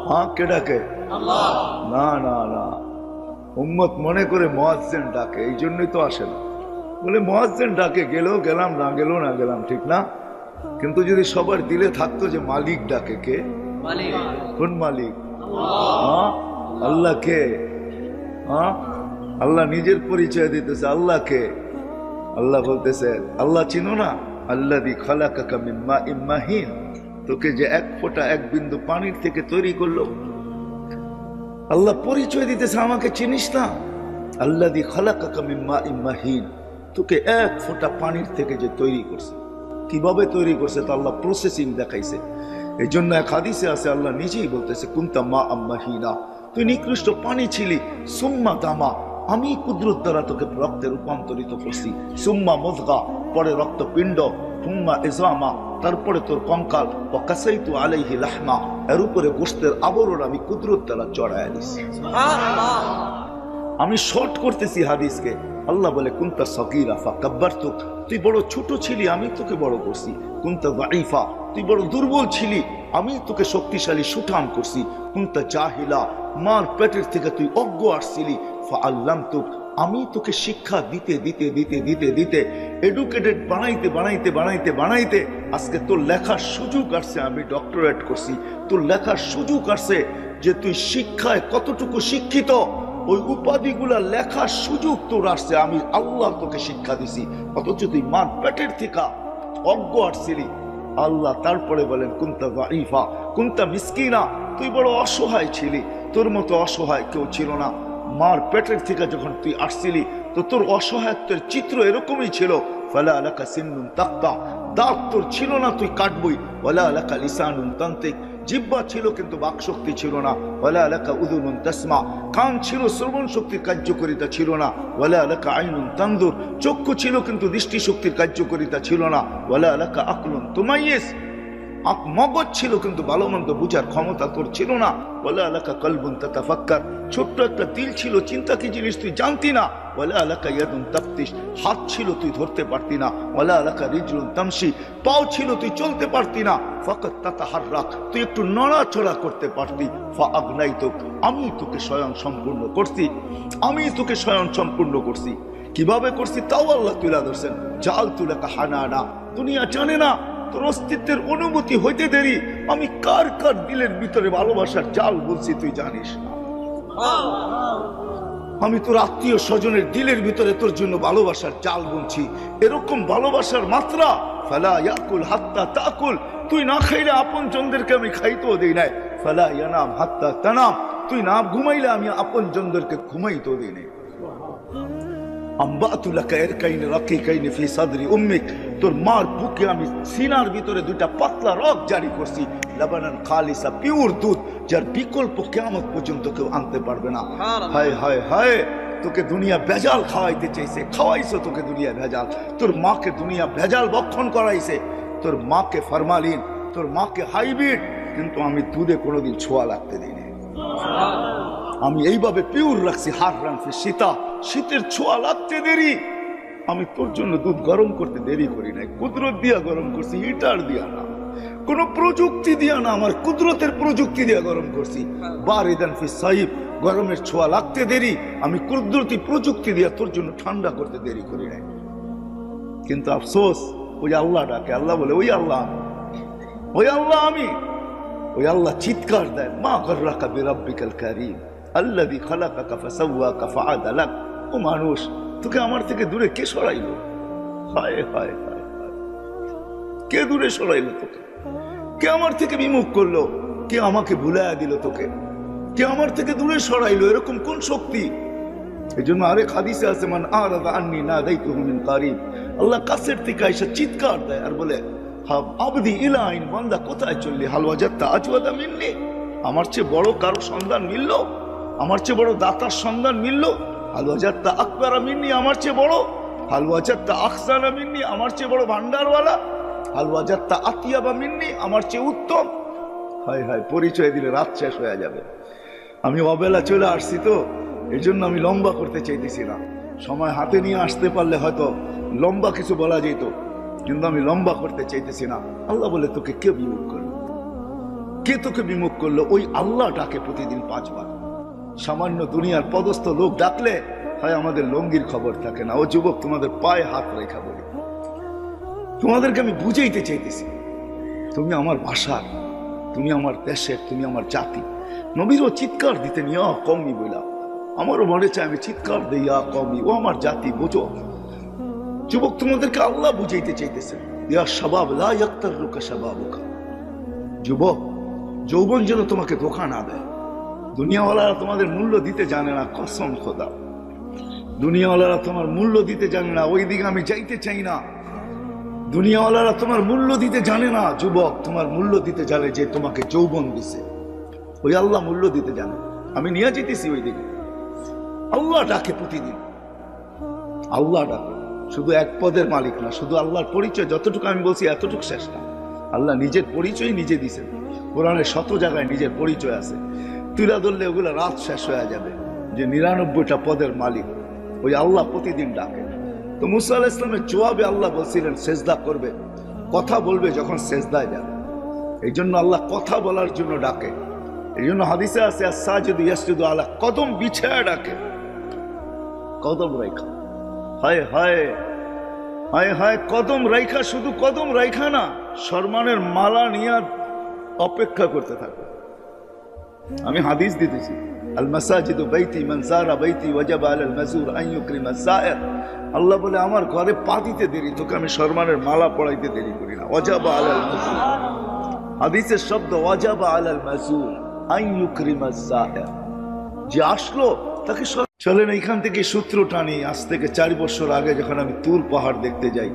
হ্যাঁ, কে ডাকে? না না না, উম্মত মনে করে মুয়াজ্জিন ডাকে, এই জন্যই তো আসে না। বলে মুয়াজ্জিন ডাকে, গেলেও গেলাম, না গেলেও না গেলাম, ঠিক না? কিন্তু যদি সবার দিলে থাকতো যে মালিক ডাকে, কে? কোন মালিক? হ্যাঁ, আল্লাহ। কে? হ্যাঁ, আল্লাহ নিজের পরিচয় দিতেছে। আল্লাহ কে? আল্লাহ বলতেছে, আল্লাহ চিনো না? আল্লাযী খালাকাকা মিন মাইন মাহিন, তোকে যে এক ফোঁটা এক বিন্দু পানির থেকে তৈরি করলো। আল্লাহ পরিচয় দিতেছে, আমাকে চিনিস না? আল্লাযী খালাকাকা মিন মাইন মাহিন, তোকে এক ফোঁটা পানির থেকে যে তৈরি করছে। কিভাবে তৈরি করছে তা আল্লাহ প্রসেসিং দেখাইছে। এই জন্য এক হাদিসে আছে, আল্লাহ নিজেই বলতেছে, কুনতা মাআম মাহিনা, তুই নিকৃষ্ট পানি ছিলি, সুম্মা দামা, আমি কুদরত দ্বারা তোকে রক্তে রূপান্তরিত করছি, সুম্মা মুযগা, পরে রক্তপিণ্ড, সুম্মা ইজামা, তারপরে তোর কঙ্কাল, ওয়া কাসাইতু আলাইহি লাহমা, এর উপরে গোশতের আবরণ আমি কুদরত দ্বারা চড়ায়া দিছি। আমি শর্ট করতেছি হাদিসকে। আল্লাহ বলে, কুনতা সগীরা ফাকাব্বারতুক, তুই বড় ছোট ছিলি, আমি তোকে বড় করছি। কুনতা যায়ীফা, তুই বড় দুর্বল ছিলি, আমি তোকে শক্তিশালী সুঠাম করছি। কুনতা জাহিলা, মার পেটের থেকে তুই অজ্ঞ আসছিলি, ফাআল্লামতুক, আমি তোকে শিক্ষা দিতে দিতে দিতে দিতে দিতে এডুকেটেড বানাইতে বানাইতে বানাইতে বানাইতে আজকে তোর লেখার সুযোগ আসছে, আমি ডক্টরেট করছি। তোর লেখার সুযোগ আসছে যে তুই শিক্ষায় কতটুকু শিক্ষিত, ওই উপাধিগুলা লেখার সুযোগ তোর আসছে, আমি আল্লাহ তোকে শিক্ষা দিছি। অথচ তুই মার পেটের থেকে অজ্ঞ আসছিলি। আল্লাহ তারপরে বলেন, কুনতা যায়ীফা কুনতা মিসকিনা, তুই বড় অসহায় ছিলি, তোর মতো অসহায় কেউ ছিল না। মার পেটের থেকে যখন তুই আসছিলি তো তোর অসহায়ত্বের চিত্র এরকমই ছিল। ফালা লাকা সিন্নুন তাক্তা, দাঁত তোর ছিল না, তুই কাটবই। ওয়ালা লাকা লিসানুন তানতিক, জিহ্বা ছিল কিন্তু বাকশক্তি ছিল না। ওয়ালা লাকা উযুনুন তাসমা, কান ছিল, শ্রবণ শক্তির কার্যকারিতা ছিল না। ওয়ালা লাকা আইনুন তানদুর, চক্ষু ছিল কিন্তু দৃষ্টি শক্তির কার্যকারিতা ছিল না। ওয়ালা লাকা আকলুন তুমাইয়িজ, মগজ ছিল কিন্তু ভালো মন্দ বুঝার ক্ষমতা তোর ছিল না। ওয়ালা লাকা কলবুন তাতাফাক্কার, ছোট্ট একটা দিল ছিল, চিন্তা কি জিনিস তুই জানতি না। ওয়ালা লাকা ইয়াদুন তাফতিশ, হাত ছিল তুই ধরতে পারতি না। ওয়ালা লাকা রিজলুন তামশি, পাও ছিল তুই চলতে পারতি না। ফাকাত তাতাহাররাক, তুই একটু নড়াচড়া করতে পারতি। ফাআগনাইতুক, আমি তোকে স্বয়ং সম্পূর্ণ করছি, আমি তোকে স্বয়ং সম্পূর্ণ করছি। কিভাবে করছি তাও আল্লাহ তুলে ধরছেন। জাআলতু লাকা হানানা, দুনিয়া জানে না তোর অস্তিত্বের অনুভূতি হইতে দেরি আমি কার কার দিলের ভিতরে ভালোবাসার জাল বলছি তুই জানিস না। আমি তোর আত্মীয় স্বজনের দিলের ভিতরে তোর জন্য ভালোবাসার জাল বলছি। এরকম ভালোবাসার মাত্রা, ফালা ইয়াকুল হাত্তা তাকুল, তুই না খাইলে আপন জনদেরকে আমি খাইতেও দেই নাই। ফালা ইয়ানাম হাত্তা তানাম, তুই না ঘুমাইলে আমি আপন জনদেরকে ঘুমাইতেও দেই নাই। আম্বাতু লাকা ইরকাইন রাকিকাইন ফি সাদরি উম্মিক, তোর মার বুকে আমি সিনার ভিতরে দুইটা পাতলা রগ জারি করছি। লাবানান খালিসা, পিওর দুধ, যার বিকল্প কিয়ামত পর্যন্ত কেউ আনতে পারবে না। হায় হায় হায়, তোকে দুনিয়া ভেজাল খাওয়াইতে চাইছে, খাওয়াইছো তোকে দুনিয়া ভেজাল। তোর মাকে দুনিয়া ভেজাল ভক্ষণ করাইছে, তোর মাকে ফরমালিন, তোর মাকে হাইব্রিড, কিন্তু আমি দুধে কোনোদিন ছোঁয়া লাগতে দিইনি। আমি এইভাবে পিওর রাখছি। হার রাখছি শীতা, শীতের ছোঁয়া লাগতে দেরি, আমি তোর জন্য দুধ গরম করতে দেরি করি নাই। কুদরত দিয়া গরম করছি, হিটার দিয়া না, কোন প্রযুক্তি দিয়া না, আমার কুদরতের প্রযুক্তি দিয়া গরম করছি। বারিদান ফি সাইব, গরমের ছোঁয়া লাগতে দেরি, আমি কুদরতি প্রযুক্তি দিয়া তোর জন্য ঠান্ডা করতে দেরি করি নাই। কিন্তু আফসোস, ওই আল্লাহ ডাকে, আল্লাহ বলে ওই আল্লাহ, ওই আল্লাহ আমি। ওই আল্লাহ চিৎকার দেয়, মা গররাকা বিরাব্বিকাল কারীম আল্লাযী খালাকাকা ফাসাওয়াকা ফাআদালাক। ও মানুষ, তোকে আমার থেকে দূরে কে সরাইলো? হায় হায় হায়, কে দূরে সরাইলো তোকে? কে আমার থেকে বিমুখ করলো? কে আমাকে ভুলাইয়া দিল তোকে? কে আমার থেকে দূরে সরাইলো? এরকম কোন শক্তি? এই জন্য আরেক হাদিসে আছে, মান আরাদা আন্নী নাদাইতুহু মিন কারীব, আল্লাহ কাছের থেকে এসে চিৎকার দেয় আর বলে, আবদি ইলাইন, বান্দা কোথায় চললি? হাল ওয়াজাদতা আজওয়াদা মিন্নি, আমার চেয়ে বড় কারো সন্ধান মিলল? আমার চেয়ে বড় দাতার সন্ধান মিলল? হাল ওয়াজাদতা আকবারা মিন্নি, আমার চেয়ে বড়? হাল ওয়াজাদতা আহসানা মিন্নি, আমার চেয়ে বড় ভান্ডারওয়ালা? হাল ওয়াজাদতা আতিয়াবা মিন্নি, আমার চেয়ে উত্তম? হায় হায়, পরিচয় দিলে রাত শেষ হয়ে যাবে। আমি অবেলা চলে আসছি তো, এই জন্য আমি লম্বা করতে চাইতেছি না। সময় হাতে নিয়ে আসতে পারলে হয়তো লম্বা কিছু বলা যেত, কিন্তু আমি লম্বা করতে চাইতেছি না। আল্লাহ বলে, তোকে কে বিমুখ করলো? কে তোকে বিমুখ করলো? ওই আল্লাহ ডাকে প্রতিদিন 5 বার। সামান্য দুনিয়ার পদস্থ লোক ডাকলে হয় আমাদের লঙ্গির খবর থাকে না। ও যুবক, তোমাদের পায়ে হাত রেখা বলি, তোমাদেরকে আমি বুঝাইতে চাইতেছি, তুমি আমার ভাষার, তুমি আমার দেশের, তুমি আমার জাতি। নবীরও চিৎকার দিতে নিয়ে কমই বইলা, আমারও মনে চায় আমি চিৎকার দিই কমই, ও আমার জাতি, বোঝো। যুবক, তোমাদেরকে আল্লাহ বুঝাইতে চাইতেছেন, ইয়া শাবাব লা ইয়াক্তারুকা শাবাবুকা। যুবক, যৌবন যেন তোমাকে ধোঁকা না দেয়। দুনিয়াওয়ালারা তোমাদের মূল্য দিতে জানে না, কসম খোদা, দুনিয়াওয়ালারা তোমার মূল্য দিতে জানে না। ওই দিকে আমি যাইতে চাই না। দুনিয়াওয়ালারা তোমার মূল্য দিতে জানে না। যুবক, তোমার মূল্য দিতে জানে যে তোমাকে যৌবন দিছে, ওই আল্লাহ মূল্য দিতে জানে। আমি নিয়ে যেতেছি ওই দিকে। আল্লাহ ডাকে প্রতিদিন, আল্লাহ ডাকে। শুধু এক পদের মালিক না, শুধু আল্লাহর পরিচয় যতটুকু আমি বলছি এতটুকু শেষ না। আল্লাহ নিজের পরিচয় নিজে দিছেন। কোরআনে 100 জায়গায় নিজের পরিচয় আছে। তুলা ধরলে ওগুলো রাত শেষ হয়ে যাবে, যে 99টা পদের মালিক ওই আল্লাহ প্রতিদিন ডাকে। তো মুসা আলাইহিস সালামের জবাবে আল্লাহ বলছিলেন সেজদা করবে, কথা বলবে যখন সেজদায় যাবে। এই জন্য আল্লাহ কথা বলার জন্য ডাকে। এই জন্য হাদিসে আছে আস-সাজিদু ইয়াসজুদু আলা কদম, বিছায়া ডাকে, কদম রাইখা। হায় হায় হায় হায়, কদম রাইখা। শুধু কদম রাইখা না, সম্মানের মালা নিয়ে অপেক্ষা করতে থাকে। আমি হাদিস দিতেছি, আল মাসাজিদু বাইতি মান যারা বাইতি ওয়াজাবা আলাল মাজুর আন ইউকরিমা যায়ের। আল্লাহ বলে আমার ঘরে পা দিতে দেরি, তোকে আমি সম্মানের মালা পড়াইতে দেরি করি না। ওয়াজাবা আলাল মাজুর, হাদিসের শব্দ ওয়াজাবা আলাল মাজুর আন ইউকরিমা যায়ের, যে আসলো তাকে। চলেন এইখান থেকে সূত্র টানি। আজ থেকে 4 বছর আগে যখন আমি তুর পাহাড় দেখতে যাই,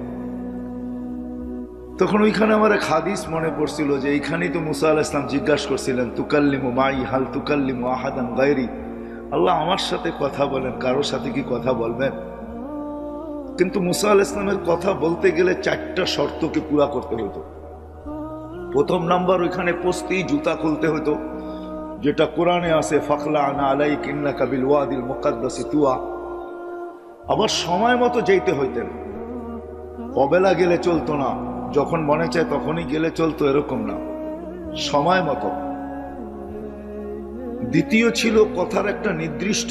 তখন ওইখানে আমার এক হাদিস মনে পড়ছিল, যে এইখানেই তো মুসা আলাইহিস সালাম জিজ্ঞাসা করছিলেন তুকাল্লিমু মাই হাল তুকাল্লিমু আহাদান গায়রি। আল্লাহ আমার সাথে কথা বলেন, কারোর সাথে কি কথা বলবেন? কিন্তু মুসা আলাইহিস সালামের কথা বলতে গেলে 4টা শর্তকে পুরা করতে হতো। প্রথম নাম্বার, ওইখানে পৌঁছতেই জুতা খুলতে হতো, যেটা কোরআনে আছে ফাখলা আনা আলাইক ইন্নাকা বিল ওয়াদিল মুকাদ্দাসি তুয়া। আবার সময় মতো যেতে হইতেন, অবেলা গেলে চলতো না, যখন মনে চায় তখনই গেলে চলতো, এরকম না, সময় মতো। দ্বিতীয় ছিল কথার একটা নির্দিষ্ট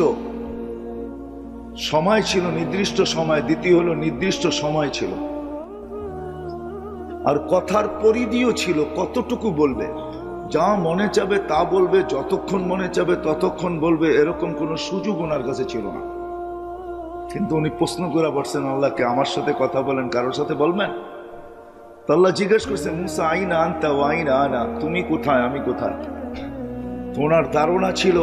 সময় ছিল, নির্দিষ্ট সময়। দ্বিতীয় হলো নির্দিষ্ট সময় ছিল। আর কথার পরিধিও ছিল, কতটুকু বলবে, যা মনে চাবে তা বলবে, যতক্ষণ মনে চাবে ততক্ষণ বলবে, এরকম কোনো সুযোগ ওনার কাছে ছিল না। কিন্তু উনি প্রশ্ন করে বসছেন আল্লাহকে, আমার সাথে কথা বলেন, কারোর সাথে বলবেন? তো আল্লাহ জিজ্ঞেস করছে মুসা আইনা আনতা ওয়া আইনা আনা, তুমি কোথায়, আমি কোথায়? ওনার ধারণা ছিল,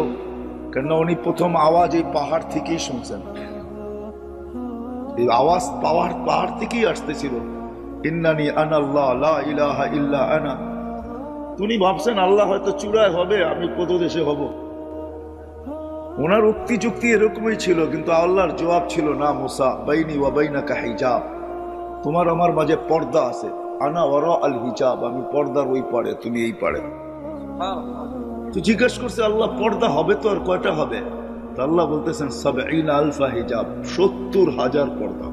কেন উনি প্রথম আওয়াজ এই পাহাড় থেকেই শুনছেন। এই আওয়াজ পাহাড় থেকেই আসতেছিল, ইন্নানি আনাল্লাহ লা ইলাহা ইল্লা আনা। উনি ভাবছেন আল্লাহ হয়তো চূড়ায় হবে, আমি কত দেশে হব। ওনার উক্তি যুক্তি এরকমই ছিল, কিন্তু আল্লাহর জবাব ছিল না, মুসা বাইনি ওয়া বাইনাকা হিজাব, তোমার আমার মাঝে পর্দা আছে। আনা ওয়ারা আল হিজাব, আমি পর্দার ওই পারে, তুমি এই পারে। তো জিজ্ঞেস করছে আল্লাহ, পর্দা হবে তো আর কয়টা হবে? তো আল্লাহ বলতেছেন ৭০ আলফা হিজাব, ৭০,০০০ পর্দা।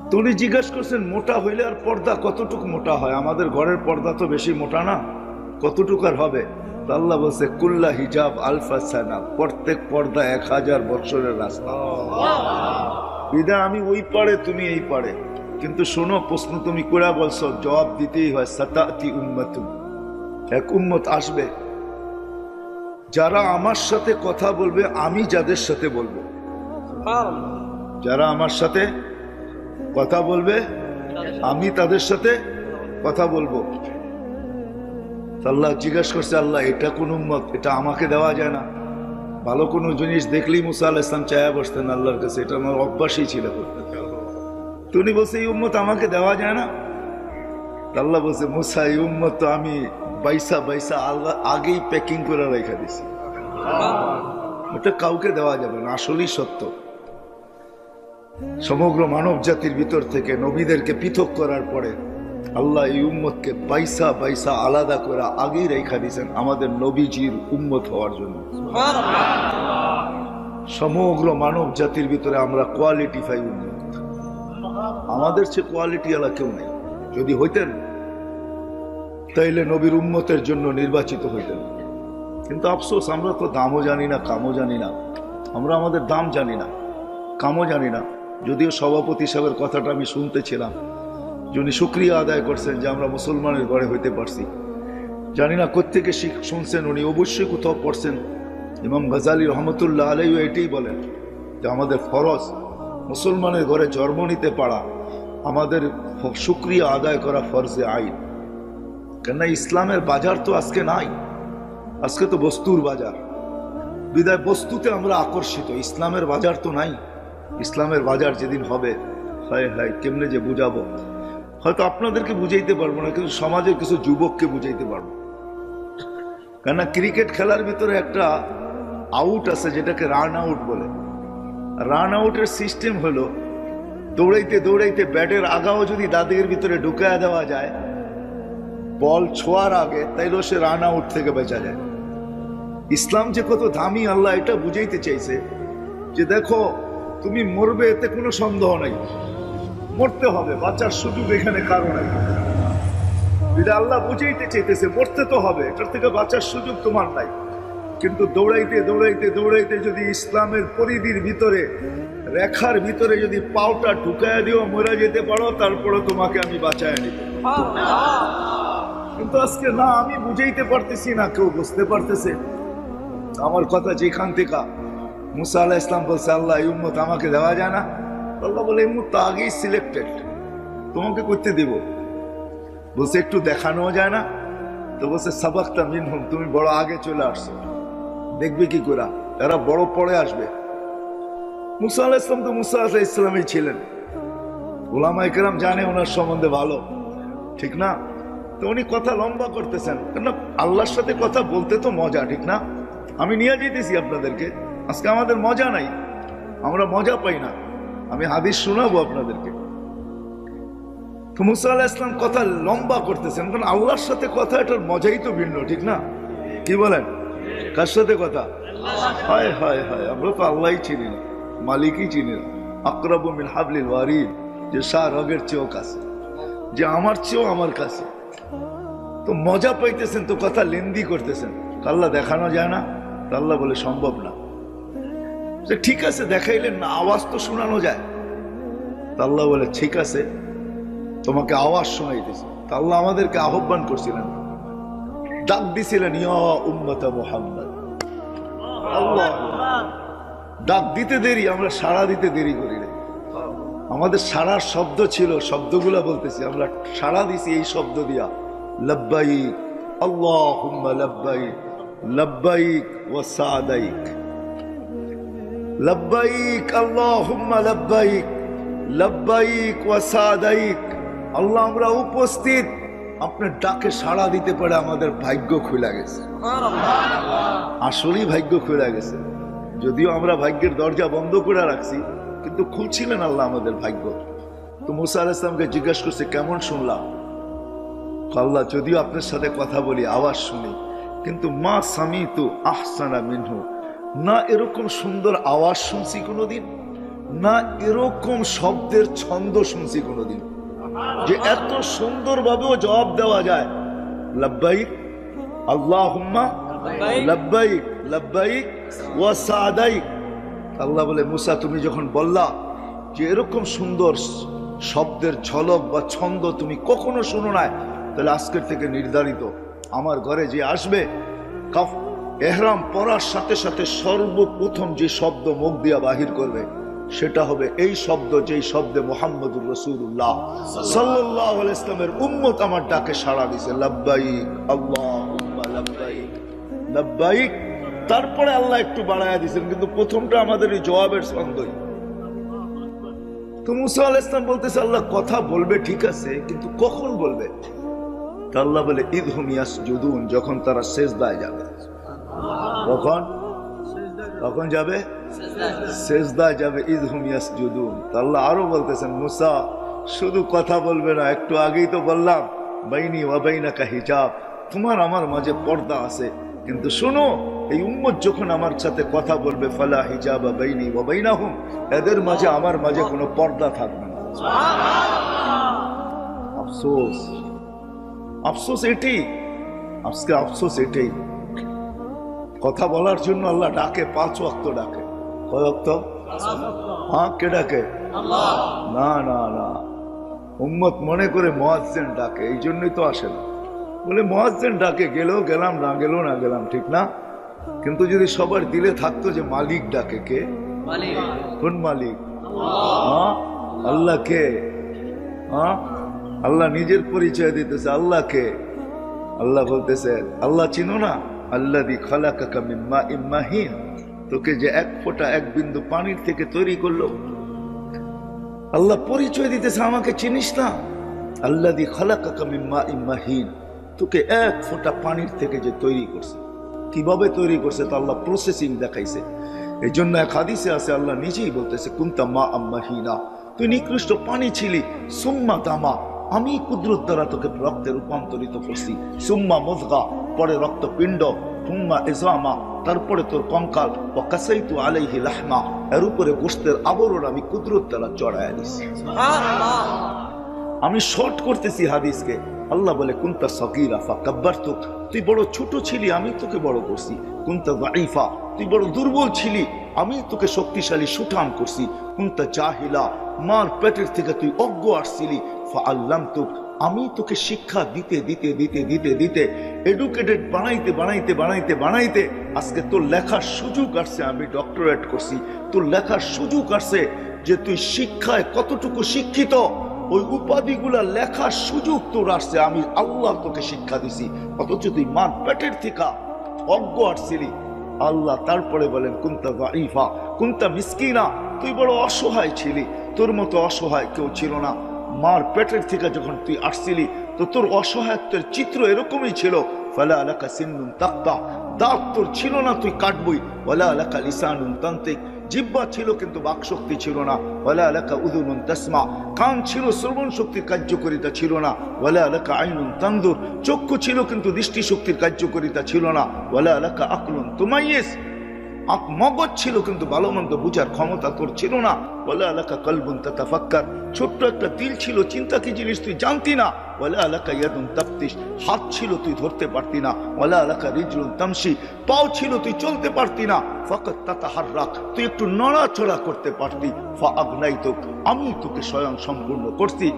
তো উনি জিজ্ঞেস করছেন মোটা হইলে আর পর্দা কতটুকু মোটা হয়? আমাদের ঘরের পর্দা তো বেশি মোটা না, কতটুকু আর হবে? তো আল্লাহ বলছে কুল্লা হিজাব আলফা সানা, প্রত্যেক পর্দা ১০০০ বছরের রাস্তা। বিদায় আমি ওই পারে, তুমি এই পারে। কিন্তু শোনো, প্রশ্ন তুমি করে বলছো, জবাব দিতেই হয়। সাতাতি উম্মাতুন, এক উম্মত আসবে যারা আমার সাথে কথা বলবে, আমি যাদের সাথে বলবো। যারা আমার সাথে কথা বলবে, আমি তাদের সাথে কথা বলবো। আল্লাহ জিজ্ঞাসা করছে, আল্লাহ এটা কোন উম্মত? এটা আমাকে দেওয়া যায় না। ভালো কোনো জিনিস দেখলেই মুসা আলাইহিস সালাম চায়া বসতেন আল্লাহর কাছে, এটা আমার অভ্যাসই ছিল। তুমি বলছে এই উম্মত আমাকে দেওয়া যায় না? আল্লাহ বলছে মুসা, এই উম্মত তো আমি বাইসা আল্লাহ আগেই প্যাকিং করে রেখে দিছি, এটা কাউকে দেওয়া যাবে না। আসলেই সত্য, সমগ্র মানব জাতির ভিতর থেকে নবীদেরকে পৃথক করার পরে আল্লাহ এই উম্মতকে বাইসা আলাদা করে আগেই রেখা দিয়েছেন আমাদের নবীজির উম্মত হওয়ার জন্য। সমগ্র মানব জাতির ভিতরে আমরা কোয়ালিটিফাই উম্মত, আমাদের চেয়ে কোয়ালিটি আলা কেউ নেই। যদি হইতেন তাইলে নবীর উম্মতের জন্য নির্বাচিত হইতেন। কিন্তু আফসোস, আমরা তো দামও জানি না, কামও জানি না। আমরা আমাদের দাম জানি না, কামও জানি না। যদিও সভাপতি সাহেবের কথাটা আমি শুনতেছিলাম, যিনি শুকরিয়া আদায় করছেন যে আমরা মুসলমানের ঘরে হইতে পারছি। জানি না কোত্থেকে শুনছেন, উনি অবশ্যই কোথাও পড়ছেন। ইমাম গাজালি রহমতুল্লাহ আলাইহি এটাই বলেন যে আমাদের ফরজ মুসলমানের ঘরে জন্ম নিতে পারা, আমাদের শুকরিয়া আদায় করা ফরজে আইন। কেননা ইসলামের বাজার তো আজকে নাই, আজকে তো বস্তুর বাজার। বিদায় বস্তুতে আমরা আকর্ষিত, ইসলামের বাজার তো নাই। ইসলামের বাজার যেদিন হবে, হায় হায় কেমনে যে বুঝাবো। হয়তো আপনাদেরকে বুঝাইতে পারবো না, কিন্তু সমাজের কিছু যুবককে বুঝাইতে পারবো। কেননা ক্রিকেট খেলার ভিতরে একটা আউট আছে যেটাকে রান আউট বলে। রান আউটের সিস্টেম হলো দৌড়াইতে দৌড়াইতে ব্যাটের আগাও যদি দাদির ভিতরে ঢুকায়া দেওয়া যায় বল ছোঁয়ার আগে, তাইলেও সে রান আউট থেকে বেঁচা যায়। ইসলাম যে কত দামি, আল্লাহ এটা বুঝাইতে চাইছে যে দেখো তুমি মরবে, এতে কোনো সন্দেহ নাই, মরতে হবে, বাঁচার সুযোগ এখানে কারো নাই। আল্লাহ বুঝাইতে চাইতেছে মরতে তো হবে, এটার থেকে বাঁচার সুযোগ তোমার নাই। কিন্তু দৌড়াইতে দৌড়াইতে দৌড়াইতে যদি ইসলামের পরিধির ভিতরে, রেখার ভিতরে যদি পাওটা ঢুকায় দিও, মরে যেতে পারো, তারপরে তোমাকে আমি বাঁচায় নিব। কিন্তু আজকে না, আমি বুঝাইতে পারতেছি না, কেউ বুঝতে পারতেছে আমার কথা। যেখান থেকে মুসা আলাইহিস সালাম বলছে আল্লাহ এই উম্মত আমাকে দেওয়া যায় না, আল্লাহ বলে এই উম্মত তো আগেই সিলেক্টেড, তোমাকে করতে দিব। বলছে একটু দেখানো যায় না, তো বলছে সাবাক্তা মিনহুম, তুমি বড় আগে চলে আসছো, দেখবে কি করে এরা বড় পরে আসবে। মুসা আলাইহিস সালাম তো মুসা আলাইহিস সালামই ছিলেন, উলামায়ে কেরাম জানে ওনার সম্বন্ধে ভালো, ঠিক না? তো উনি কথা লম্বা করতেছেন, কেন আল্লাহর সাথে কথা বলতে তো মজা, ঠিক না? আমি নিয়ে যেতেছি আপনাদেরকে, আজকে আমাদের মজা নাই, আমরা মজা পাই না। আমি হাদিস শোনাবো আপনাদেরকে। তো মুসা আলাইহিস সালাম কথা লম্বা করতেছেন, কারণ আল্লাহর সাথে কথা, এটার মজাই তো ভিন্ন, ঠিক না? কি বলেন? কার সাথে কথা? হায় হায় হায়, আমরা তো আল্লাহই চিনি না, মালিকই চিনি না। আকরাবু মিন হাবলিল ওয়ারিদ, যে শাহ রগের চেয়েও কাছে, যে আমার চেয়েও আমার কাছে। তো মজা পাইতেছেন, তো কথা লেন্দি করতেছেন, আল্লাহ দেখানো যায় না? আল্লাহ বলে সম্ভব না। ঠিক আছে দেখাইলেন না, আওয়াজ তো শোনানো যায়। আল্লাহ বলে ঠিক আছে, তোমাকে আওয়াজ শোনাইতেছে। আল্লাহ আমাদেরকে আহ্বান করছিলেন, ডাক দিছিলেন, ইয়া উম্মত মুহাম্মদ। আল্লাহ ডাক দিতে দেরি, আমরা সাড়া দিতে দেরি করি না। আমাদের সাড়ার শব্দ ছিল, শব্দগুলা বলতেছি, আমরা সাড়া দিছি এই শব্দ দিয়া, লব্বাইক আল্লাহুম্মা লব্বাইক, লব্বাইক ওয়া সাদাইক, লব্বাইক আল্লাহুম্মা লব্বাইক, লব্বাইক ওয়া সাদাইক। আল্লাহ আমরা উপস্থিত, আপনার ডাকে সাড়া দিতে পারে আমাদের ভাগ্য খুলে গেছে, আসলেই ভাগ্য খুলে গেছে। যদিও আমরা ভাগ্যের দরজা বন্ধ করে রাখছি, কিন্তু খুলছিলেন আল্লাহ আমাদের ভাগ্য। তো মুসা আলাইহিস সালামকে জিজ্ঞাসা করছে কেমন শুনলাম? আল্লাহ যদিও আপনার সাথে কথা বলি, আওয়াজ শুনি, কিন্তু মা সামিতু আহসানা মিনহু, না এরকম সুন্দর আওয়াজ শুনছি কোনোদিন, না এরকম শব্দের ছন্দ শুনছি কোনোদিন, যে এত সুন্দরভাবেও জবাব দেওয়া যায়। লব্বাইক আল্লাহুম্মা লব্বাইক, লব্বাইক ওয়া সাদাইক। আল্লাহ বলে মুসা তুমি যখন বললা যে এরকম সুন্দর শব্দের ঝলক বা ছন্দ তুমি কখনো শুনো নাই, তাহলে আজকের থেকে নির্ধারিত আমার ঘরে যে আসবে, এহরাম পরার সাথে সাথে সর্বপ্রথম যে শব্দ মুখ দিয়া বাহির করবে সেটা হবে এই শব্দ, যেই শব্দে মুহাম্মদুর রাসূলুল্লাহ সাল্লাল্লাহু আলাইহি ওয়াসাল্লামের উম্মত আমার ডাকে সাড়া দিছে, লব্বাইক আল্লাহুম্মা লব্বাইক, লব্বাইক। তারপরে আল্লাহ একটু বাড়ায়া দিয়েছেন, কিন্তু প্রথমটা আমাদের এই জবাবের ছন্দই। তো মুসা আলাইহিস সালাম বলতেছে আল্লাহ কথা বলবে ঠিক আছে, কিন্তু কখন বলবে? আল্লাহ বলে ইদহুম ইয়াসজুদুন, যখন তারা সেজদায় যাবে। কখন? কখন যাবে? সেজদায় যাবে, ইদহুম ইয়াসজুদুন। আল্লাহ আরো বলতেছেন মুসা শুধু কথা বলবে না, একটু আগেই তো বললাম বাইনি ওয়া বাইনাকা হিজাব, তোমার আমার মাঝে পর্দা আছে, কিন্তু শোনো এই উম্মত যখন আমার সাথে কথা বলবে, ফালা হিজাবা বাইনি ওয়া বাইনাহুম, এদের মাঝে আমার মাঝে কোনো পর্দা থাকবে না। আফসোস আফসোস এটাই, আজকে আফসোস এটাই, কথা বলার জন্য আল্লাহ ডাকে, 5 ওয়াক্ত ডাকে। কয় ওয়াক্ত? হ্যাঁ, কে ডাকে? না না না, উম্মত মনে করে মুয়াজ্জিন ডাকে, এই জন্যই তো আসে না। বলে মুয়াজ্জিন ডাকে, গেলেও গেলাম, না গেলেও না গেলাম, ঠিক না? কিন্তু যদি সবার দিলে থাকতো যে মালিক ডাকে, কে? কোন মালিক? হ্যাঁ, আল্লাহ কে? হ্যাঁ, আল্লাহ নিজের পরিচয় দিতেছে। আল্লাহ কে? আল্লাহ বলতেছে, আল্লাহ চিনো না? আল্লাযী খালাকাকা মিন মাইন মাহিন, তোকে যে এক ফোঁটা, এক বিন্দু পানির থেকে তৈরি করলো। আল্লাহ পরিচয় দিতেছে, আমাকে চিনিস না? আল্লাযী খালাকাকা মিন মাইন মাহিন, তোকে এক ফোঁটা পানির থেকে যে তৈরি করছে। কিভাবে তৈরি করছে তা আল্লাহ প্রসেসিং দেখাইছে। এই জন্য এক হাদিসে আছে, আল্লাহ নিজেই বলতেছে, কুনতা মাআম মাহিনা, তুই নিকৃষ্ট পানি ছিলি, সুম্মা দামা, আমি কুদরত দ্বারা তোকে রক্তে রূপান্তরিত করছি, সুম্মা মুযগা, পরে রক্তপিণ্ড, সুম্মা ইজামা, তারপরে তোর কঙ্কাল, ওয়া কাসাইতু আলাইহি লাহমা, এর উপরে গোশতের আবরণ আমি কুদরত দ্বারা চড়াইয়া দিছি। আমি শর্ট করতেছি হাদিসকে। আল্লাহ বলে, কুনতা সগীরা ফাকাব্বারতুক, তুই বড় ছোট ছিলি, আমি তোকে বড় করছি। কুনতা যায়ীফা, তুই বড় দুর্বল ছিলি, আমি তোকে শক্তিশালী সুঠাম করছি। কুনতা জাহিলা, মার পেটের থেকে তুই অজ্ঞ আসছিলি, ফাআল্লামতুক, আমি তোকে শিক্ষা দিতে দিতে দিতে দিতে দিতে এডুকেটেড বানাইতে বানাইতে বানাইতে বানাইতে আজকে তোর লেখার সুযোগ আসছে, আমি ডক্টরেট করছি। তোর লেখার সুযোগ আসছে যে তুই শিক্ষায় কতটুকু শিক্ষিত, ওই উপাধিগুলা লেখার সুযোগ তোর আসছে, আমি আল্লাহ তোকে শিক্ষা দিছি। অথচ তুই মার পেটের থেকে অজ্ঞ আসছিলি। আল্লাহ তারপরে বলেন, কুনতা যায়ীফা কুনতা মিসকিনা, তুই বড় অসহায় ছিলি, তোর মতো অসহায় কেউ ছিল না। মার পেটের থেকে যখন তুই আসছিলি তো তোর অসহায়ত্বের চিত্র এরকমই ছিল। ফালা লাকা সিন্নুন তাক্তা, দাঁত তোর ছিল না, তুই কাটবই। ওয়ালা লাকা লিসানুন তানতিক, জিহ্বা ছিল কিন্তু বাকশক্তি ছিল না। ওয়ালা লাকা উযুনুন তাসমা, কান ছিল, শ্রবণ শক্তির কার্যকারিতা ছিল না। ওয়ালা লাকা আইনুন তানদুর, চক্ষু ছিল কিন্তু দৃষ্টি শক্তির কার্যকারিতা ছিল না। ওয়ালা লাকা আকলুন তুমাইয়িজ, মগজ ছিল কিন্তু ভালো মন্দ বুঝার ক্ষমতা তোর ছিল না। ওয়ালা লাকা কলবুন তাতাফাক্কার, ছোট্ট একটা দিল ছিল, চিন্তা কি জিনিস তুই জানতি না। ওয়ালা লাকা ইয়াদুন তাফতিশ, হাত ছিল তুই ধরতে পারতি না। ওয়ালা লাকা রিজলুন তামশি, পাও ছিল তুই চলতে পারতি না। ফাকাত তাতাহাররাক, তুই একটু নড়াচড়া করতে পারতি। ফাআগনাইতুক, আমি তোকে স্বয়ং সম্পূর্ণ করছি,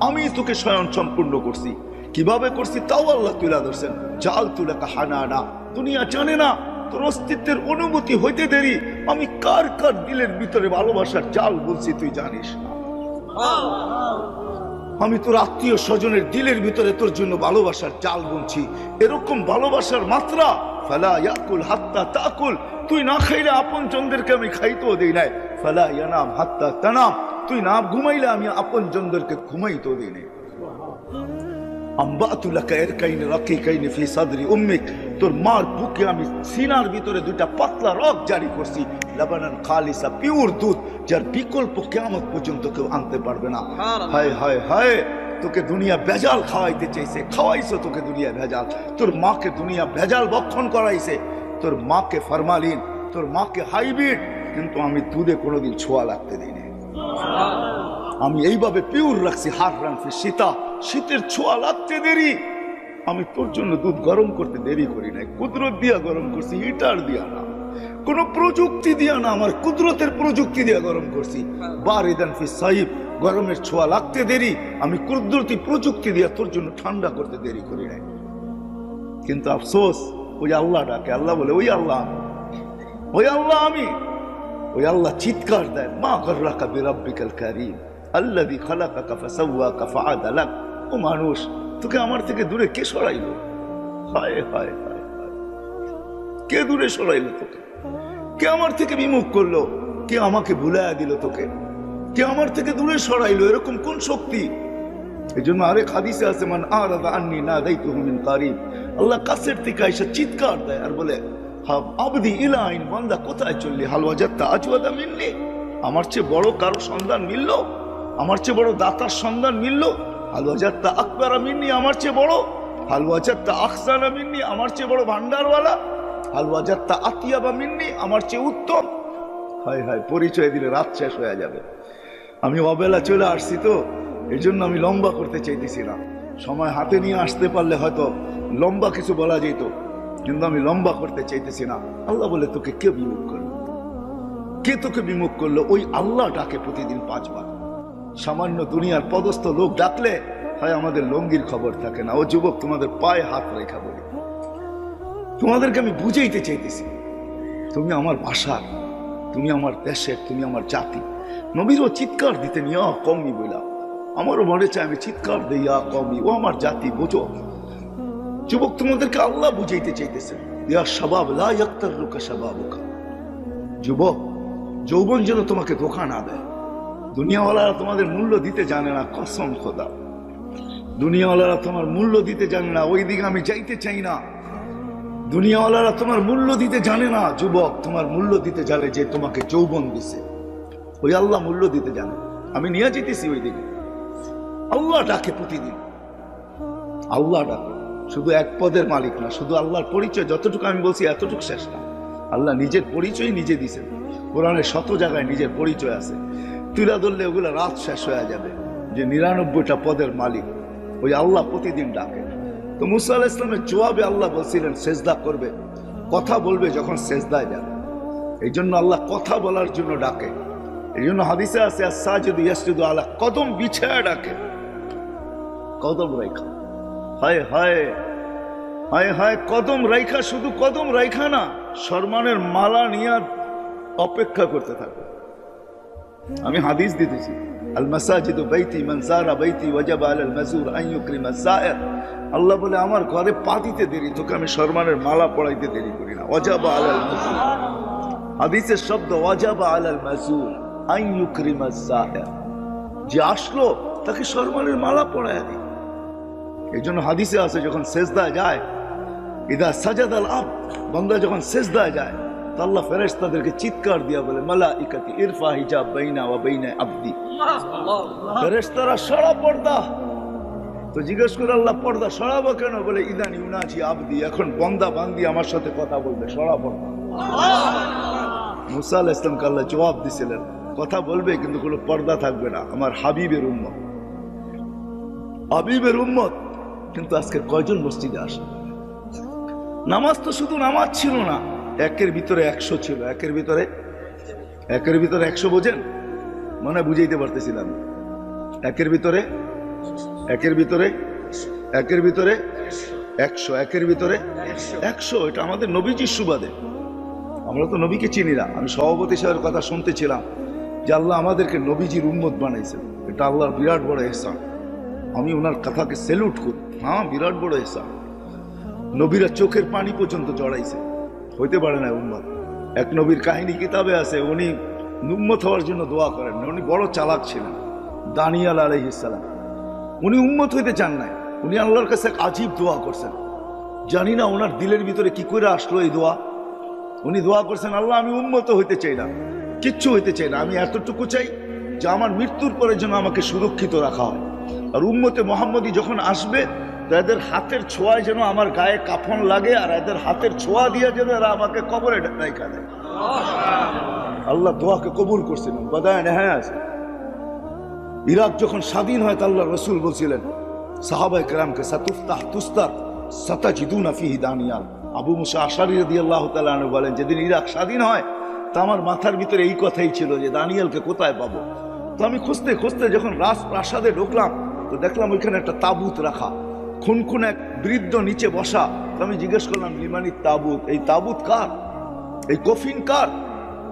আমি তোকে স্বয়ং সম্পূর্ণ করছি। কিভাবে করছি তাও আল্লাহ তুলে ধরছেন। জাআলতু লাকা হানানা, দুনিয়া জানে না, তোর অস্তিত্বের অনুভূতি হইতে দেরি আমি কার কার দিলের ভিতরে ভালোবাসার জাল বলছি তুই জানিস না। আমি তোর আত্মীয় স্বজনের দিলের ভিতরে তোর জন্য ভালোবাসার জাল বুনছি। এরকম ভালোবাসার মাত্রা, ফালা ইয়াকুল হাত্তা তাকুল, তুই না খাইলে আপন জনদেরকে আমি খাইতেও দেই নাই। ফালা ইয়ানাম হাত্তা তানাম, তুই না ঘুমাইলে আমি আপন জনদেরকে ঘুমাইতেও দেই নাই। আম্বাতু লাকা ইরকাইন রাকিকাইন ফি সাদরি উম্মিক, তোর মার বুকে আমি সিনার ভিতরে 2টা পাতলা রগ জারি করছি। লাবানান খালিসা, পিওর দুধ, যার বিকল্প কিয়ামত পর্যন্ত কেউ আনতে পারবে না। হায় হায় হায়, তোকে দুনিয়া ভেজাল খাওয়াইতে চাইছে, খাওয়াইছো তোকে দুনিয়া ভেজাল। তোর মাকে দুনিয়া ভেজাল ভক্ষণ করাইছে, তোর মাকে ফরমালিন, তোর মাকে হাইব্রিড, কিন্তু আমি দুধে কোনোদিন ছোঁয়া লাগতে দিইনি। আমি এইভাবে পিওর রাখছি। হার রাখছি শীতা, শীতের ছোঁয়া লাগতে দেরি, আমি তোর জন্য দুধ গরম করতে দেরি করি নাই। কুদরত দিয়া গরম করছি, হিটার দিয়া না, কোন প্রযুক্তি দিয়া না, আমার কুদরতের প্রযুক্তি দিয়া গরম করছি। বারিদান ফি সাইব, গরমের ছোঁয়া লাগতে দেরি, আমি কুদরতি প্রযুক্তি দিয়া তোর জন্য ঠান্ডা করতে দেরি করি নাই। কিন্তু আফসোস, ওই আল্লাহ ডাকে, আল্লাহ বলে ওই আল্লাহ, ওই আল্লাহ আমি। ওই আল্লাহ চিৎকার দেয়, মা গররাকা বিরাব্বিকাল কারীম আল্লাযী খালাকাকা ফাসাওয়াকা ফাআদালাক। ও মানুষ, তোকে আমার থেকে দূরে কে সরাইলো? হায় হায় হায়, কে দূরে সরাইলো তোকে? কে আমার থেকে বিমুখ করলো? কে আমাকে ভুলাইয়া দিল তোকে? কে আমার থেকে দূরে সরাইলো? এরকম কোন শক্তি? এই জন্য আরেক হাদিসে আছে, মান আরাদা আন্নী নাদাইতুহু মিন কারীব, আল্লাহ কাছের থেকে এসে চিৎকার দেয় আর বলে, আবদি ইলাইন, বান্দা কোথায় চললি? হাল ওয়াজাদতা আজওয়াদা মিন্নি, আমার চেয়ে বড় কারো সন্ধান মিলল? আমার চেয়ে বড় দাতার সন্ধান মিলল? হাল ওয়াজাদতা আকবারা মিন্নি, আমার চেয়ে বড়? হাল ওয়াজাদতা আহসানা মিন্নি, আমার চেয়ে বড় ভান্ডারওয়ালা? হাল ওয়াজাদতা আতিয়াবা মিন্নি, আমার চেয়ে উত্তম? হায় হায়, পরিচয় দিলে রাত শেষ হয়ে যাবে। আমি অবেলা চলে আসছি তো, এই জন্য আমি লম্বা করতে চাইতেছি না। সময় হাতে নিয়ে আসতে পারলে হয়তো লম্বা কিছু বলা যেত, কিন্তু আমি লম্বা করতে চাইতেছি না। আল্লাহ বলে তোকে কে বিমুখ করলো? কে তোকে বিমুখ করলো? ওই আল্লাহ ডাকে প্রতিদিন 5 বার। সামান্য দুনিয়ার পদস্থ লোক ডাকলে হয় আমাদের লঙ্গির খবর থাকে না। ও যুবক, তোমাদের পায়ে হাত রেখা বলি, তোমাদেরকে আমি বুঝাইতে চাইতেছি, তুমি আমার ভাষার, তুমি আমার দেশের, তুমি আমার জাতি। নবীরও চিৎকার দিতে নিয়ে কমই বইলা, আমারও মনে চায় আমি চিৎকার দিই কমই, ও আমার জাতি, বোঝো। যুবক, তোমাদেরকে আল্লাহ বুঝাইতে চাইতেছেন, ইয়া শাবাব লা ইয়াক্তারুকা শাবাবুকা। যুবক, যৌবন যেন তোমাকে ধোঁকা না দেয়। দুনিয়াওয়ালারা তোমাদের মূল্য দিতে জানে না, কসম খোদা, দুনিয়াওয়ালারা তোমার মূল্য দিতে জানে না। ওই দিকে আমি যাইতে চাই না। দুনিয়াওয়ালারা তোমার মূল্য দিতে জানে না। যুবক, তোমার মূল্য দিতে জানে যে তোমাকে যৌবন দিছে, ওই আল্লাহ মূল্য দিতে জানে। আমি নিয়ে যেতেছি ওই দিকে। আল্লাহ ডাকে প্রতিদিন, আল্লাহ ডাকে। শুধু এক পদের মালিক না, শুধু আল্লাহর পরিচয় যতটুকু আমি বলছি এতটুকু শেষ না। আল্লাহ নিজের পরিচয় নিজে দিছেন। কোরআনে 100 জায়গায় নিজের পরিচয় আছে। তুলা ধরলে ওগুলা রাত শেষ হয়ে যাবে, যে 99টা পদের মালিক ওই আল্লাহ প্রতিদিন ডাকে। তো মুসা আলাইহিস সালামের জবাবে আল্লাহ বলছিলেন সেজদা করবে, কথা বলবে যখন সেজদায় যাবে। এই জন্য আল্লাহ কথা বলার জন্য ডাকে। এই জন্য হাদিসে আছে আস-সাজিদু ইয়াসজুদু আলা কদম, বিছায়া ডাকে, কদম রাইখা। হায় হায় হায় হায়, কদম রাইখা। শুধু কদম রাইখা না, সম্মানের মালা নিয়ে অপেক্ষা করতে থাকে। আমি হাদিস দিতেছি, আল মাসাজিদু বাইতি মান যারা বাইতি ওয়াজাবা আলাল মাজুর আন ইউকরিমা যায়ের। আল্লাহ বলে আমার ঘরে পা দিতে দেরি, তোকে আমি সম্মানের মালা পড়াইতে দেরি করি না। ওয়াজাবা আলাল মাজুর, হাদিসের শব্দ ওয়াজাবা আলাল মাজুর আন ইউকরিমা যায়ের, যে আসলো তাকে সম্মানের মালা পড়ায় দিই। এই জন্য হাদিসে আছে যখন সেজদায় যায়, ইদা সাজাদাল আবদ, বান্দা যখন সেজদায় যায়, তো আল্লাহ ফেরেশতাদেরকে চিৎকার দিয়া বলে মালাইকাতি ইরফা হিজাব বাইনা ওয়া বাইনা আবদি। ফেরেশতারা সরা পর্দা। তো জিজ্ঞেস করে আল্লাহ পর্দা সরাবো কেন? বলে ইদান ইউনাজি আবদি, এখন বান্দা বান্দি আমার সাথে কথা বলবে, সরা পর্দা। মুসা আলাইহিস সালামকে আল্লাহ জবাব দিছিলেন, কথা বলবে কিন্তু কোনো পর্দা থাকবে না, আমার হাবিবের উম্মত, হাবিবের উম্মত। কিন্তু আজকে কয়জন মসজিদে আসে? নামাজ তো শুধু নামাজ ছিল না, একের ভিতরে 100 ছিল। একের ভিতরে 100 বোঝেন? মনে বুঝাইতে পারতেছিলাম। একের ভিতরে 100, একের ভিতরে 100। এটা আমাদের নবীজির সুবাদে। আমরা তো নবীকে চিনি না। আমি সভাপতি সাহেবের কথা শুনতেছিলাম যে আল্লাহ আমাদেরকে নবীজির উম্মত বানাইছেন, এটা আল্লাহর বিরাট বড় ইহসান। আমি ওনার কথাকে স্যালুট করি। হ্যাঁ, বিরাট বড় ইহসান। নবীরা চোখের পানি পর্যন্ত জড়াইছে, হইতে পারে না উম্মত। এক নবীর কাহিনী কিতাবে আছে, উনি উম্মত হওয়ার জন্য দোয়া করেন না। উনি বড় চালাক ছিলেন, দানিয়াল আলাইহিস সালাম। উনি উম্মত হইতে চান নাই, উনি আল্লাহর কাছে এক আজীব দোয়া করছেন। জানি না ওনার দিলের ভিতরে কি করে আসলো এই দোয়া। উনি দোয়া করছেন, আল্লাহ আমি উম্মত হইতে চাই না, কিচ্ছু হইতে চাই না, আমি এতটুকু চাই যে আমার মৃত্যুর পরে যেন আমাকে সুরক্ষিত রাখা হয়। আর উম্মতে মুহাম্মদী যখন আসবে, এদের হাতের ছোঁয়ায় যেন আমার গায়ে কাফন লাগে, আর এদের হাতের ছোঁয়া দিয়ে যেন এরা আমাকে কবরে রাখা দেয়। আল্লাহ দোয়াকে কবুল করছিলেন। বাদায় নেহায় আছে। ইরাক যখন স্বাধীন হয়, আল্লাহ রসুল বলছিলেন সাহাবায়ে কেরামকে, সাতুফতাহ তুস্তার সাতাজিদুনা ফিহি দানিয়াল। আবু মুসা আশারী রাদিয়াল্লাহু তাআলা আনহু বলেন, যেদিন ইরাক স্বাধীন হয়, তা আমার মাথার ভিতরে এই কথাই ছিল যে দানিয়ালকে কোথায় পাবো। তো আমি খুঁজতে খুঁজতে যখন রাজপ্রাসাদে ঢুকলাম, তো দেখলাম ওইখানে একটা তাবুত রাখা, খুন এক বৃদ্ধ নিচে বসা। তো আমি জিজ্ঞেস করলাম, লিমানি তাবুত, এই তাবুত কার, এই কফিন কার?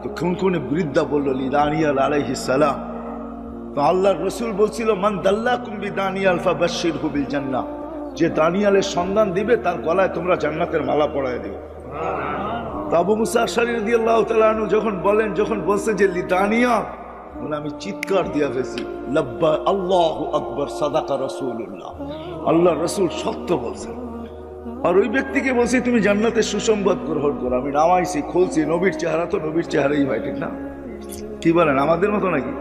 তো খুনে বৃদ্ধা বলল, লি দানিয়াল আলাইহিস সালাম। তো আল্লাহর রসুল বলছিল, মান দাল্লাকুম বিদানিয়াল ফাবাশশিরহু বিল জান্নাহ, যে দানিয়ালের সন্ধান দিবে তার গলায় তোমরা জান্নাতের মালা পরায় দিও। তো আবু মুসা আশআরী রাদিয়াল্লাহু তাআলা আনহু যখন বলছে যে লি দানিয়াল, বলে আমি চিৎকার দিয়া ফেলছি, লাব্বা আল্লাহু আকবার, সাদাকা রাসূলুল্লাহ, আল্লাহর রসুল সত্য বলছেন। আর ওই ব্যক্তিকে বলছি, তুমি জান্নাতের সুসংবাদ গ্রহণ করো। আমি নামাইছি, খুলছি, নবীর চেহারা তো নবীর চেহারাই হয়, ঠিক না? কি বলেন, আমাদের মতো নাকি?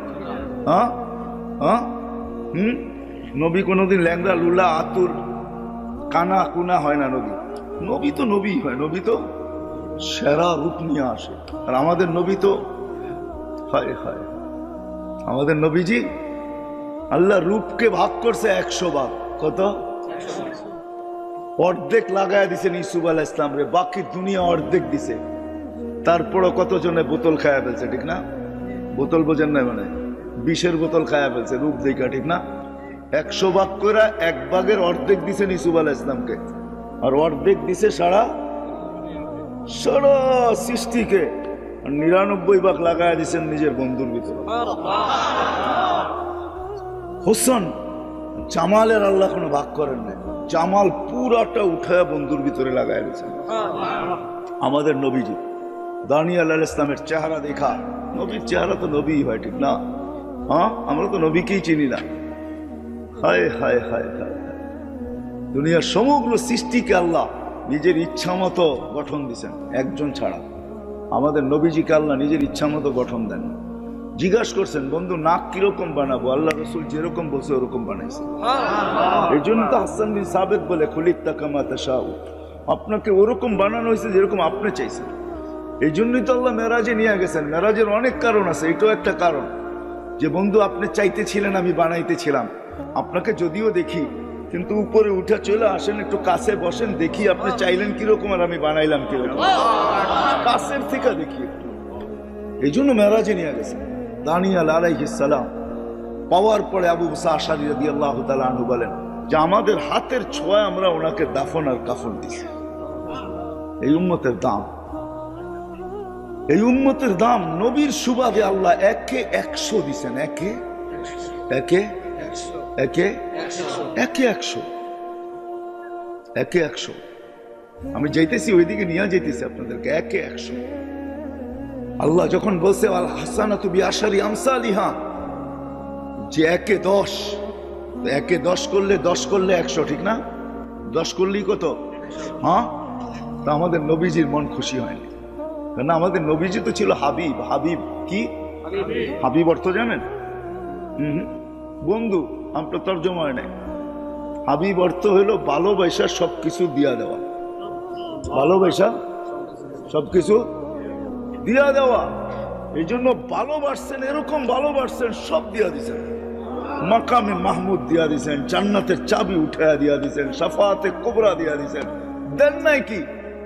হ্যাঁ হ্যাঁ নবী কোনোদিন ল্যাংড়া লুলা আতুর কানা কুনা হয় না। নবী তো নবী হয়, নবী তো সেরা রূপ নিয়ে আসে। আর আমাদের নবী তো হায় হায়, আমাদের নবীজি আল্লাহ রূপকে ভাগ করছে 100 ভাগ। কত? অর্ধেক লাগায় দিছেন ইসুফ আলাইহিস সালাম রে, বাকি দুনিয়া অর্ধেক দিছে। তারপরও কতজনে বোতল খায়া ফেলছে, ঠিক না? বোতল বোঝেন না, মানে বিষের বোতল খায়া ফেলছে রূপ দেখা, ঠিক না? 100 ভাগ করে 1 ভাগের অর্ধেক দিছেন ইসুফ আলাইহিস সালামকে, আর অর্ধেক দিছে সারা সৃষ্টিকে, 99 ভাগ লাগায় দিছেন নিজের বন্ধুর ভিতরে। হোসেন জামালের আল্লাহ কোনো ভাগ করেন না, জামাল পুরাটা উঠায় বন্ধুর ভিতরে লাগায় দিয়েছেন। আমাদের নবীজি দানিয়েল আলাইহিস সালামের চেহারা দেখা, নবীর চেহারা তো নবী হয়, ঠিক না? হ্যাঁ, আমরা তো নবীকেই চিনি না। হায় হায় হায় হায়, দুনিয়ার সমগ্র সৃষ্টিকে আল্লাহ নিজের ইচ্ছা মতো গঠন দিছেন, একজন ছাড়া। আমাদের নবীজিকে আল্লাহ নিজের ইচ্ছা মতো গঠন দেন। জিজ্ঞাসা করছেন, বন্ধু নাক কিরকম বানাবো? আল্লাহ রসুল যেরকম বলছে ওরকম বানাইছে। এই জন্য তো হাসান বিন সাবিত বলে, খুলিক্তা কামা তাশাউ, আপনাকে ওরকম বানানো হয়েছে যেরকম আপনি চাইছেন। এই জন্যই তো আল্লাহ মেরাজে নিয়ে গেছেন। মেরাজের অনেক কারণ আছে, এটাও একটা কারণ যে বন্ধু আপনি চাইতেছিলেন, আমি বানাইতেছিলাম। আপনাকে যদিও দেখি, কিন্তু উপরে উঠে চলে আসেন, একটু কাছে বসেন, দেখি আপনি চাইলেন কিরকম আর আমি বানাইলাম কিরকম, কাছের থেকে দেখি একটু। এই জন্য মেরাজে নিয়ে গেছেন। দানিয়েল আলাইহিস সালাম পাওয়ার পরে আবু মুসা আশআরী রাদিয়াল্লাহু তাআলা আনহু বলেন যে আমাদের হাতের ছোঁয়ায় আমরা ওনাকে দাফন আর কাফন দিছি। এই উম্মতের দাম, এই উম্মতের দাম নবীর সুবাদে আল্লাহ একে 100 দিছেন, একে 100। আমি যাইতেছি ওইদিকে নিয়ে যাইতেছি আপনাদেরকে, একে 100। আল্লাহ যখন বলছে আল হাসানাতু বিআশারি আমসালিহা, যে একে 10, একে 10 করলে 10 করলে 100, ঠিক না? 10 করলেই কত? হ্যাঁ, তা আমাদের নবীজির মন খুশি হয়নি, কারণ আমাদের নবীজি তো ছিল হাবিব। হাবিব কি? হাবিব অর্থ জানেন? বন্ধু, আমরা তর্জমা হয় নাই। হাবিব অর্থ হলো ভালোবাসা সবকিছু দিয়া দেওয়া, ভালোবাসা সবকিছু দিয়া দেওয়া। এই জন্য ভালোবাসছেন, এরকম ভালোবাসছেন সব দিয়া দিছেন। মাকামে মাহমুদ দিয়া দিছেন, জান্নাতের চাবি উঠায়া দিয়া দিছেন, শাফাআতে কুবরা দিয়া দিছেন। দেন নাই কি?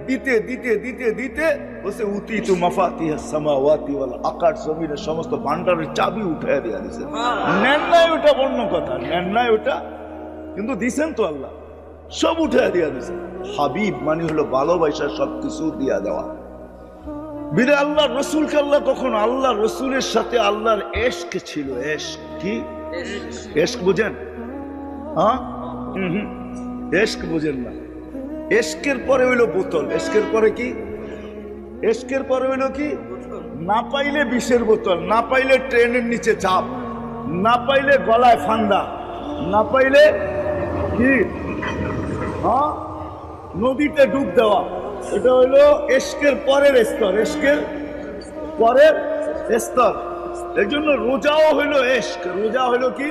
দিতে দিতে দিতে দিতে বসে উতিতু মাফাতিহাস সামাওয়াতি ওয়াল আকাশ, জমিনের সমস্ত ভান্ডারের চাবি উঠায়া দিয়া দিছেন। নেন নাই ওটা অন্য কথা, নেন নাই ওটা, কিন্তু দিছেন তো আল্লাহ, সব উঠায়া দিয়া দিছেন। হাবিব মানে হলো ভালোবাসা সবকিছু দিয়া দেওয়া। বিরে আল্লাহ রসুলকে আল্লাহ কখন, আল্লাহ রসুলের সাথে আল্লাহর এশক ছিল। এশক কি? এশক বুঝেন? হ্যাঁ, এশক বুঝেন না। এশকের পরে হইলো বোতল। এশকের পরে কি? এশকের পরে হইলো কি? না পাইলে বিষের বোতল, না পাইলে ট্রেনের নিচে চাপ, না পাইলে গলায় ফান্দা, না পাইলে কি, হ্যাঁ, নদীতে ডুব দেওয়া। এটা হইলো এশকের পরের স্তর, এশকের পরের স্তর। এই জন্য রোজাও হইলো এশক। রোজা হইলো কি?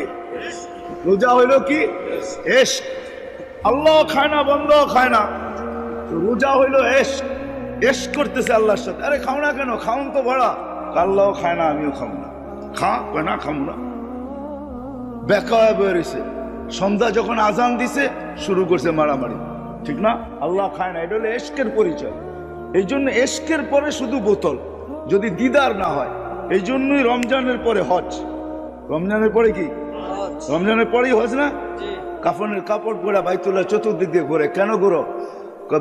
রোজা হইলো কি? এশক। আল্লাহ খায় না, বন্ধ খায় না, রোজা হইলো এশক। এশক করতেছে আল্লাহর সাথে। আরে খাও না কেন? খাওন তো ভাড়া। আল্লাহও খায় না, আমিও খাবো না। খা না, খাবো না। বেকা হয়ে বেরিয়েছে। সন্ধ্যা যখন আজান দিছে শুরু করছে মারামারি, ঠিক না? আল্লাহ খায় না। এটা হলো এশকের পরিচয়। এই জন্য এশকের পরে শুধু বোতল, যদি দিদার না হয়। এই জন্যই রমজানের পরে হজ। রমজানের পরে কি? রমজানের পরেই হজ না? কাফনের কাপড় পরে বাইতুল্লাহ চতুর্দিক দিয়ে ঘুরে। কেন ঘুরো?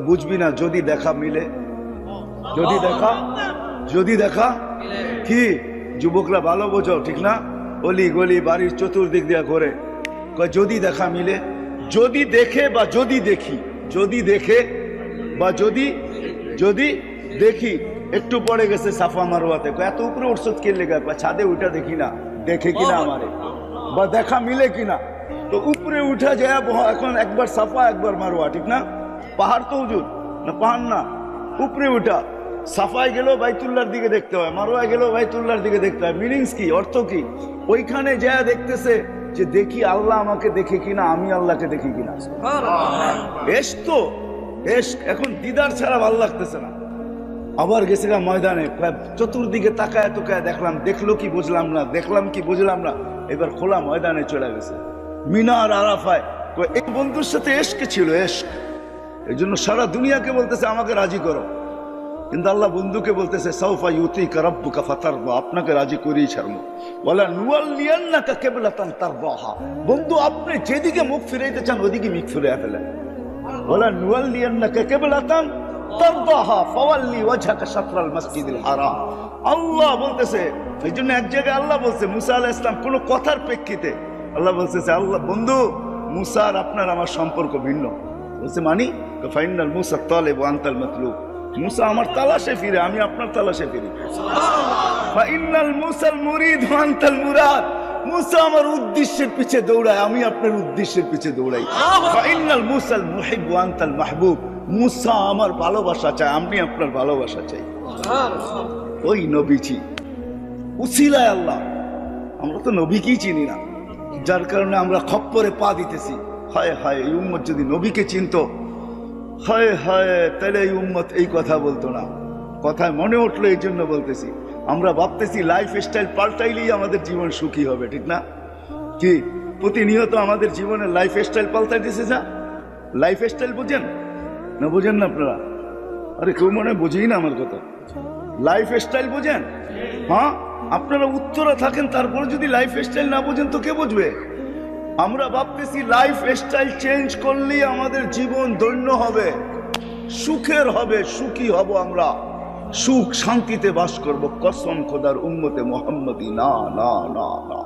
বুঝবি না, যদি দেখা মিলে। যদি দেখা কি? যুবকরা ভালো বোঝো, ঠিক না? অলি গলি বাড়ির চতুর্দিক দিয়ে ঘুরে, যদি দেখা মিলে। যদি দেখে বা যদি দেখি, যদি দেখে বা যদি দেখি। একটু পরে গেছে সাফা মারওয়াতে, এত উপরে উঠছ কে লেগে? ছাদে উঠা দেখি না, দেখে কিনা আমারে, বা দেখা মিলে কিনা। তো উপরে উঠা যায় এখন, একবার সাফা একবার মারওয়া, ঠিক না? পাহাড় তো হুজুর না, পাহাড় না, উপরে উঠা। সাফায় গেলেও বাইতুল্লাহর দিকে দেখতে হয়, মারওয়ায় গেলেও বাইতুল্লাহর দিকে দেখতে হয়। মিনিংস কি? অর্থ কি? ওইখানে যা দেখতেছে যে দেখি আল্লাহ আমাকে দেখে কিনা, আমি আল্লাহকে দেখি কিনা। এশ তো এশ। এখন দিদার ছাড়া ভালো লাগতেছে না। আবার গেছে ময়দানে, চতুর্দিকে তাকায় তোকায় দেখলাম, দেখলো কি বুঝলাম না, দেখলাম কি বুঝলাম না। এবার খোলা ময়দানে চলে গেছে। মিনার আরাফায় এই বন্ধুর সাথে এশকে ছিল, এশক। এই জন্য সারা দুনিয়াকে বলতেছে আমাকে রাজি করো, কিন্তু আল্লাহ বন্ধুকে বলতেছে সাউফা ইউতিকা রাব্বুকা ফাতারদা, আপনাকে রাজি করেই ছাড়বো। ওয়ালা নুওয়াল্লিয়ান্নাকা কিবলাতান তারদাহা, বন্ধু আপনি যেদিকে মুখ ফিরাইতে চান ওদিকে মুখ ফিরিয়ে ফেলেন। ওয়ালা নুওয়াল্লিয়ান্নাকা কিবলাতান তারদাহা ফাওয়াল্লি ওয়াজহাকা শাতরাল মাসজিদিল হারাম। আল্লাহ বলতেছে, এই জন্য এক জায়গায় আল্লাহ বলছে মুসা আলাইহিস সালাম কোন কথার প্রেক্ষিতে আল্লাহ বলতেছে, আল্লাহ বন্ধু মুসা আর আপনার আমার সম্পর্ক ভিন্ন। বলছে মানি ফাইনাল মুসা তালিব ওয়া আনতাল মাতলুব, মুসা আমার তালাশে ফিরে, আমি আপনার তালাশে ফিরি। ফাইনাল মুসাল মুরিদ ওয়া আনতাল মুরাদ, মুসা আমার উদ্দেশ্যের পিছে দৌড়ায়, আমি আপনার উদ্দেশ্যের পিছে দৌড়াই। ফাইনাল মুসাল মুহিব ওয়া আনতাল মাহবুব, মুসা আমার ভালোবাসা চায়, আমি আপনার ভালোবাসা চাই। ওই নবীজি উসিলায় আল্লাহ, আমরা তো নবীকেই চিনি না, যার কারণে আমরা খপ্পরে পা দিতেছি। হায় হায়, এই উম্মত যদি নবীকে চিনতো, হায় হায়, তাহলে এই উম্মত এই কথা বলতো না। কথায় মনে উঠলো এই জন্য বলতেছি। আমরা ভাবতেছি লাইফ স্টাইল পাল্টাইলেই আমাদের জীবন সুখী হবে, ঠিক না? কি প্রতিনিয়ত আমাদের জীবনের লাইফ স্টাইল পাল্টাইতেছে যা। লাইফ স্টাইল বুঝেন না? বুঝেন না আপনারা? আরে কেউ মনে বুঝেই না আমার কথা। লাইফ স্টাইল বুঝেন? হ্যাঁ, আপনারা উত্তরে থাকেন, তারপরে যদি লাইফ স্টাইল না বুঝেন তো কে বুঝবে? আমরা ভাবতেছি লাইফ স্টাইল চেঞ্জ করলেই আমাদের জীবন ধন্য হবে, সুখের হবে, সুখী হব, আমরা সুখ শান্তিতে বাস করব। কসম খোদার উম্মতে মুহাম্মদী, না না না না।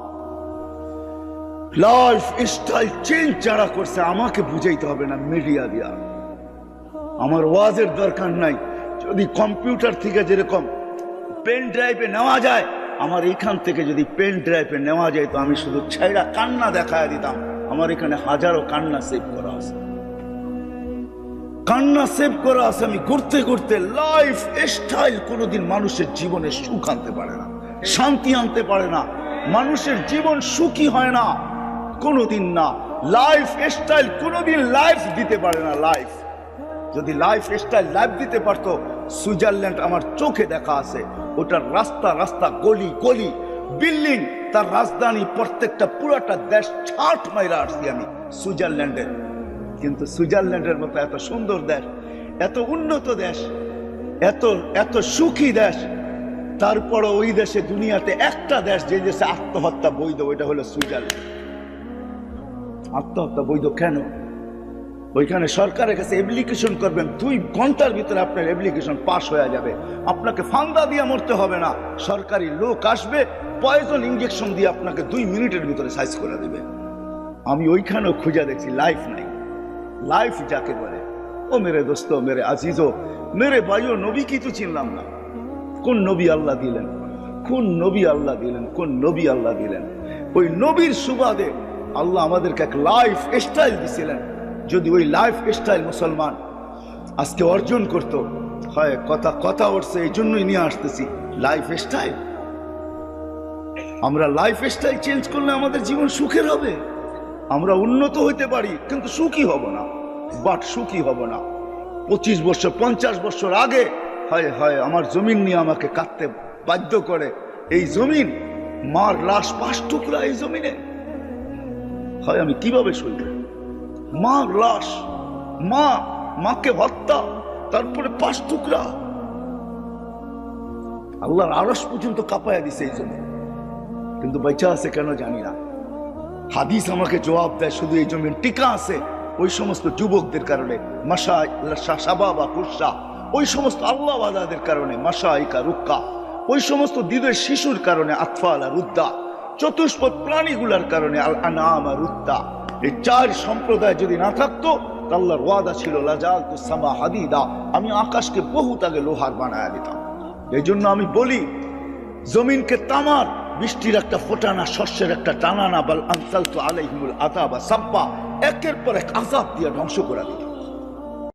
লাইফ স্টাইল চেঞ্জ যারা করছে আমাকে বুঝাইতে হবে না মিডিয়া দিয়া, আমার ওয়াজের দরকার নাই। যদি কম্পিউটার থেকে যেরকম পেন ড্রাইভে নেওয়া যায়, আমার এখান থেকে যদি পেন ড্রাইভে নেওয়া যায় তো আমি শুধু ছেড়া কান্না দেখায় দিতাম। আমার এখানে হাজারো কান্না সেভ করা আছে, কান্না সেভ করা আছে। আমি ঘুরতে ঘুরতে লাইফ স্টাইল কোনোদিন মানুষের জীবনে সুখ আনতে পারে না, শান্তি আনতে পারে না, মানুষের জীবন সুখী হয় না কোনোদিন না। লাইফ স্টাইল কোনোদিন লাইফ দিতে পারে না। লাইফ যদি লাইফ স্টাইল লাইফ দিতে পারতো, সুইজারল্যান্ড আমার চোখে দেখা আছে, ওটার রাস্তা রাস্তা গলি গলি বিল্ডিং, তার রাজধানী, প্রত্যেকটা পুরাটা দেশ ছাট মাইরা আসছি আমি সুইজারল্যান্ডের। কিন্তু সুইজারল্যান্ডের মতো এত সুন্দর দেশ, এত উন্নত দেশ, এত এত সুখী দেশ, তারপরও ওই দেশে দুনিয়াতে একটা দেশ যে দেশে আত্মহত্যা বৈধ, ওইটা হলো সুইজারল্যান্ড। আত্মহত্যা বৈধ কেন? ওইখানে সরকারের কাছে অ্যাপ্লিকেশন করবেন, 2 ঘন্টার ভিতরে আপনার অ্যাপ্লিকেশন পাস হয়ে যাবে। আপনাকে ফান্দা দিয়ে মরতে হবে না, সরকারি লোক আসবে, পয়জন ইঞ্জেকশন দিয়ে আপনাকে 2 মিনিটের ভিতরে সাইজ করে দেবে। আমি ওইখানেও খুঁজে দেখছি লাইফ নাই। লাইফ যাকে বলে, ও মেরে দোস্ত, মেরে আজিজো, মেরে ভাইও, নবী কি তো চিনলাম না। কোন নবী আল্লাহ দিলেন, কোন নবী আল্লাহ দিলেন, কোন নবী আল্লাহ দিলেন? ওই নবীর সুবাদে আল্লাহ আমাদেরকে এক লাইফ স্টাইল দিছিলেন। যদি ওই লাইফ স্টাইল মুসলমান আজকে অর্জন করত, হয় কথা কথা উঠছে, এই জন্যই নিয়ে আসতেছি লাইফ স্টাইল। আমরা লাইফ স্টাইল চেঞ্জ করলে আমাদের জীবন সুখের হবে। আমরা উন্নত হইতে পারি কিন্তু সুখী হব না, বাট সুখী হব না। 25 বছর 50 বছর আগে হয় হয় আমার জমিন নিয়ে আমাকে কাটতে বাধ্য করে। এই জমিন, মার লাশ 5 টুকরা এই জমিনে, হয় আমি কিভাবে সইব? মার লাশ, মাকে হত্যা, তারপরে 5 টুকরা, আল্লাহর আরশ পর্যন্ত কাঁপায়া দিছে এই জমিন, কিন্তু বেঁচে আছে কেন জানি না। হাদিস আমাকে জবাব দেয়, শুধু এই জমিন টিকা আছে ওই সমস্ত যুবকদের কারণে, শাবাবা কুরসা, ওই সমস্ত আল্লাহওয়ালাদের কারণে, মাশাইকা রুক্কা, ওই সমস্ত দিদের শিশুর কারণে, আতফাল আর উদ্দা, চতুষ্পদ প্রাণীগুলার কারণে, আল আনাম আর উদ্দা। এই 4 সম্প্রদায় যদি না থাকতো, আল্লাহর ওয়াদা ছিল লাজালতু সামা হাদিদা, আমি আকাশকে বহুত আগে লোহার বানায়া দিতাম। এই জন্য আমি বলি, জমিনকে তামার, বৃষ্টির একটা ফোঁটা না, শস্যের একটা টানা না, বাল আনসালতু আলাইহিমুল আযাবা সাব্বা, একের পর এক আযাব দিয়ে ধ্বংস করে দিতাম।